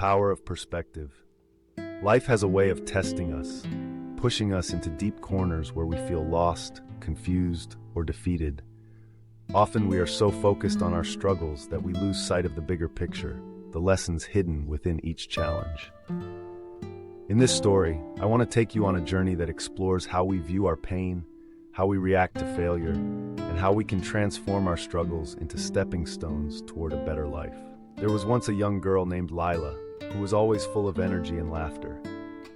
power of perspective. Life has a way of testing us, pushing us into deep corners where we feel lost, confused, or defeated. Often we are so focused on our struggles that we lose sight of the bigger picture, the lessons hidden within each challenge. In this story, I want to take you on a journey that explores how we view our pain, how we react to failure, and how we can transform our struggles into stepping stones toward a better life. There was once a young girl named Lila, who was always full of energy and laughter.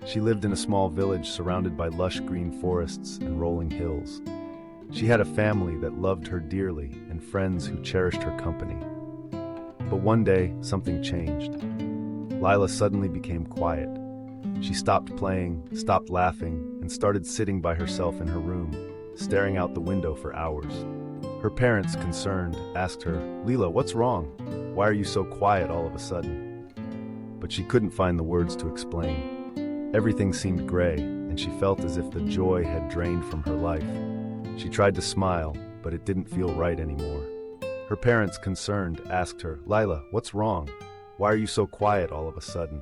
She lived in a small village surrounded by lush green forests and rolling hills. She had a family that loved her dearly and friends who cherished her company. But one day, something changed. Lila suddenly became quiet. She stopped playing, stopped laughing, and started sitting by herself in her room, staring out the window for hours. Her parents, concerned, asked her, "Lila, what's wrong? Why are you so quiet all of a sudden?" But she couldn't find the words to explain. Everything seemed gray, and she felt as if the joy had drained from her life. She tried to smile, but it didn't feel right anymore. Her parents, concerned, asked her, "Lila, what's wrong? Why are you so quiet all of a sudden?"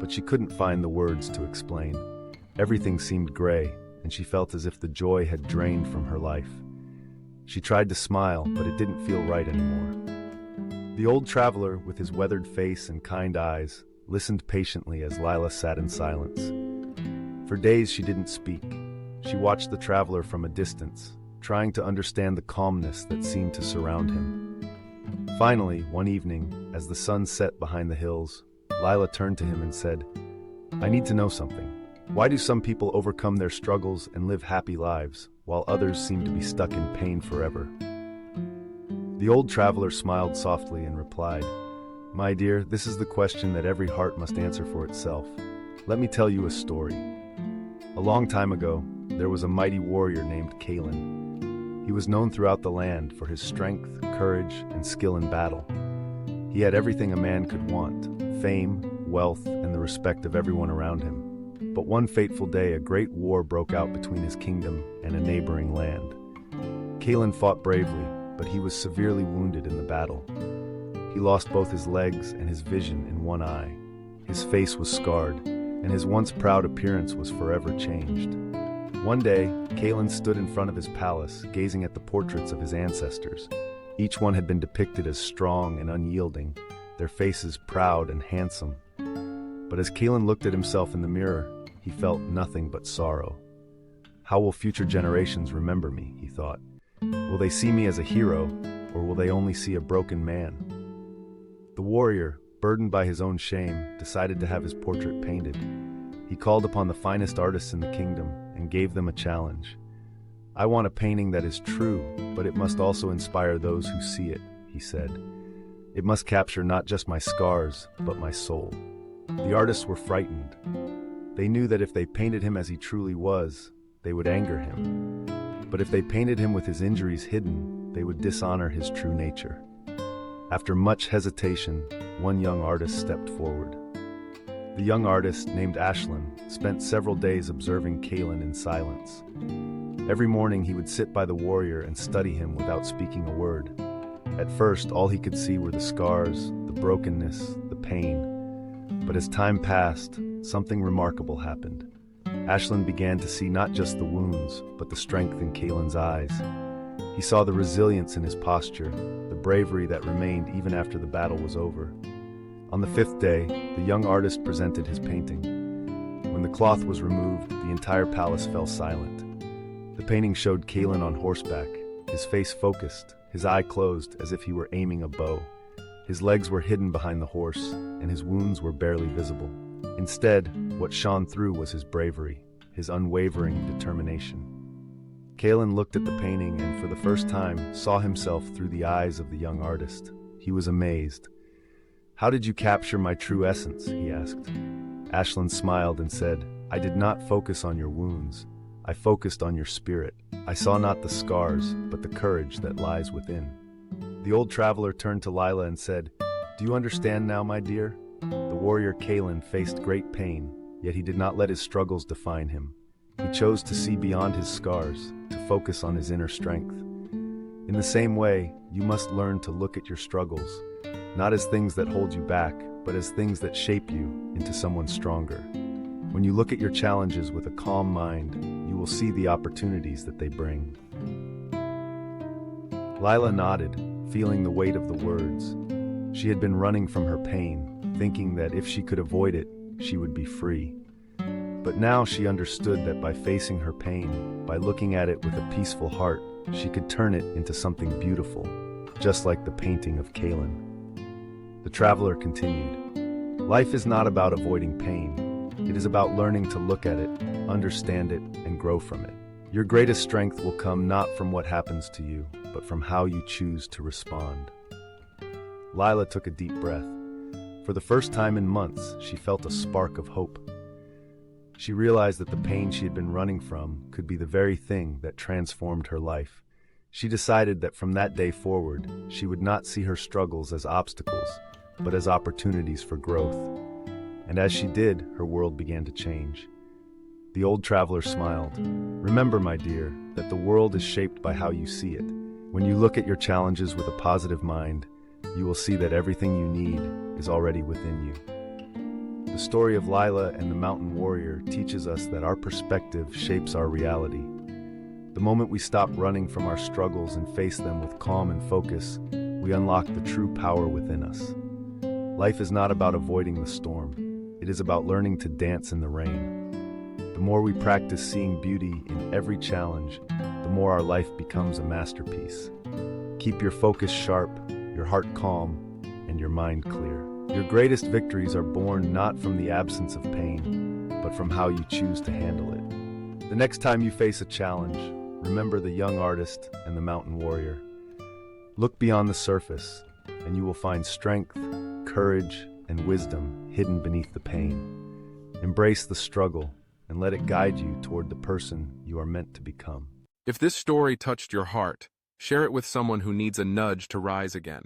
But she couldn't find the words to explain. Everything seemed gray, and she felt as if the joy had drained from her life. She tried to smile, but it didn't feel right anymore. The old traveler, with his weathered face and kind eyes, listened patiently as Lila sat in silence. For days she didn't speak. She watched the traveler from a distance, trying to understand the calmness that seemed to surround him. Finally, one evening, as the sun set behind the hills, Lila turned to him and said, "I need to know something. Why do some people overcome their struggles and live happy lives, while others seem to be stuck in pain forever?" The old traveler smiled softly and replied, "My dear, this is the question that every heart must answer for itself. Let me tell you a story. A long time ago, there was a mighty warrior named Kalen. He was known throughout the land for his strength, courage, and skill in battle. He had everything a man could want: fame, wealth, and the respect of everyone around him. But one fateful day, a great war broke out between his kingdom and a neighboring land. Kalen fought bravely, but he was severely wounded in the battle. He lost both his legs and his vision in one eye. His face was scarred, and his once proud appearance was forever changed. One day, Kalen stood in front of his palace, gazing at the portraits of his ancestors. Each one had been depicted as strong and unyielding, their faces proud and handsome. But as Kalen looked at himself in the mirror, he felt nothing but sorrow. "How will future generations remember me?" he thought. "Will they see me as a hero, or will they only see a broken man?" The warrior, burdened by his own shame, decided to have his portrait painted. He called upon the finest artists in the kingdom and gave them a challenge. "I want a painting that is true, but it must also inspire those who see it," he said. "It must capture not just my scars, but my soul." The artists were frightened. They knew that if they painted him as he truly was, they would anger him. But if they painted him with his injuries hidden, they would dishonor his true nature. After much hesitation, one young artist stepped forward. The young artist, named Ashlyn, spent several days observing Kalen in silence. Every morning he would sit by the warrior and study him without speaking a word. At first, all he could see were the scars, the brokenness, the pain. But as time passed, something remarkable happened. Ashlyn began to see not just the wounds, but the strength in Kalen's eyes. He saw the resilience in his posture, the bravery that remained even after the battle was over. On the fifth day, the young artist presented his painting. When the cloth was removed, the entire palace fell silent. The painting showed Kalen on horseback, his face focused, his eye closed as if he were aiming a bow. His legs were hidden behind the horse, and his wounds were barely visible. Instead, what shone through was his bravery, his unwavering determination. Kalen looked at the painting and for the first time saw himself through the eyes of the young artist. He was amazed. "How did you capture my true essence?" he asked. Ashlyn smiled and said, "I did not focus on your wounds. I focused on your spirit. I saw not the scars, but the courage that lies within." The old traveler turned to Lila and said, "Do you understand now, my dear?" The warrior Kalen faced great pain, yet he did not let his struggles define him. He chose to see beyond his scars, to focus on his inner strength. In the same way, you must learn to look at your struggles, not as things that hold you back, but as things that shape you into someone stronger. When you look at your challenges with a calm mind, you will see the opportunities that they bring. Lila nodded, feeling the weight of the words. She had been running from her pain, thinking that if she could avoid it, she would be free. But now she understood that by facing her pain, by looking at it with a peaceful heart, she could turn it into something beautiful, just like the painting of Kaylin. The traveler continued, "Life is not about avoiding pain. It is about learning to look at it, understand it, and grow from it. Your greatest strength will come not from what happens to you, but from how you choose to respond." Lila took a deep breath. For the first time in months, she felt a spark of hope. She realized that the pain she had been running from could be the very thing that transformed her life. She decided that from that day forward, she would not see her struggles as obstacles, but as opportunities for growth. And as she did, her world began to change. The old traveler smiled. "Remember, my dear, that the world is shaped by how you see it. When you look at your challenges with a positive mind, you will see that everything you need is already within you." The story of Lila and the mountain warrior teaches us that our perspective shapes our reality. The moment we stop running from our struggles and face them with calm and focus, we unlock the true power within us. Life is not about avoiding the storm. It is about learning to dance in the rain. The more we practice seeing beauty in every challenge, the more our life becomes a masterpiece. Keep your focus sharp, your heart calm, and your mind clear. Your greatest victories are born not from the absence of pain, but from how you choose to handle it. The next time you face a challenge, remember the young artist and the mountain warrior. Look beyond the surface, and you will find strength, courage, and wisdom hidden beneath the pain. Embrace the struggle and let it guide you toward the person you are meant to become. If this story touched your heart, share it with someone who needs a nudge to rise again.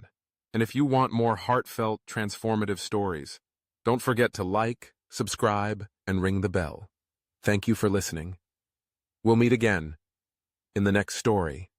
And if you want more heartfelt, transformative stories, don't forget to like, subscribe, and ring the bell. Thank you for listening. We'll meet again in the next story.